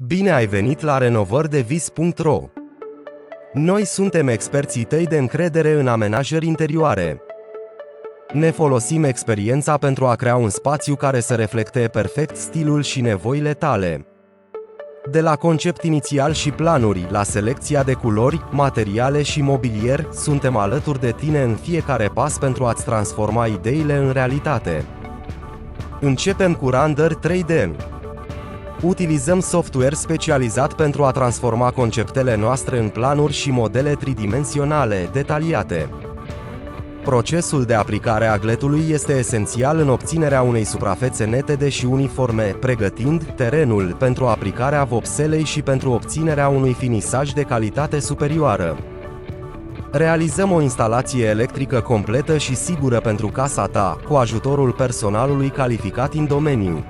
Bine ai venit la renovări-de-vis.ro. Noi suntem experții tăi de încredere în amenajări interioare. Ne folosim experiența pentru a crea un spațiu care să reflecte perfect stilul și nevoile tale. De la concept inițial și planuri, la selecția de culori, materiale și mobilier, suntem alături de tine în fiecare pas pentru a-ți transforma ideile în realitate. Începem cu Render 3D. Utilizăm software specializat pentru a transforma conceptele noastre în planuri și modele tridimensionale, detaliate. Procesul de aplicare a gletului este esențial în obținerea unei suprafețe netede și uniforme, pregătind terenul pentru aplicarea vopselei și pentru obținerea unui finisaj de calitate superioară. Realizăm o instalație electrică completă și sigură pentru casa ta, cu ajutorul personalului calificat în domeniu.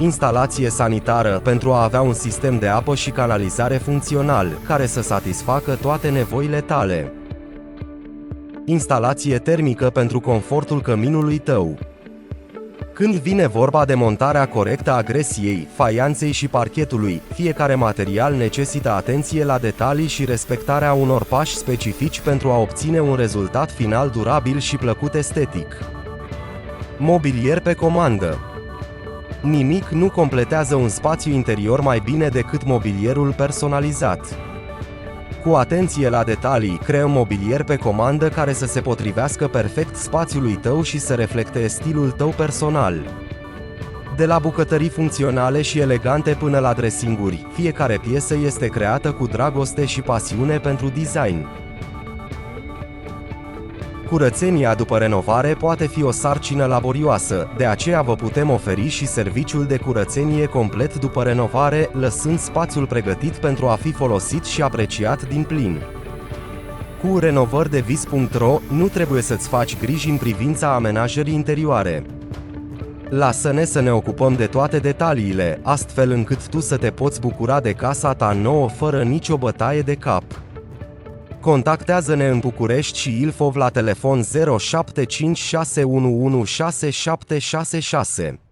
Instalație sanitară pentru a avea un sistem de apă și canalizare funcțional, care să satisfacă toate nevoile tale. Instalație termică pentru confortul căminului tău. Când vine vorba de montarea corectă a gresiei, faianței și parchetului, fiecare material necesită atenție la detalii și respectarea unor pași specifici pentru a obține un rezultat final durabil și plăcut estetic. Mobilier pe comandă. Nimic nu completează un spațiu interior mai bine decât mobilierul personalizat. Cu atenție la detalii, creăm mobilier pe comandă care să se potrivească perfect spațiului tău și să reflecte stilul tău personal. De la bucătării funcționale și elegante până la dressinguri, fiecare piesă este creată cu dragoste și pasiune pentru design. Curățenia după renovare poate fi o sarcină laborioasă, de aceea vă putem oferi și serviciul de curățenie complet după renovare, lăsând spațiul pregătit pentru a fi folosit și apreciat din plin. Cu renovări-de-vis.ro nu trebuie să-ți faci griji în privința amenajării interioare. Lasă-ne să ne ocupăm de toate detaliile, astfel încât tu să te poți bucura de casa ta nouă fără nicio bătaie de cap. Contactează-ne în București și Ilfov la telefon 0756116766.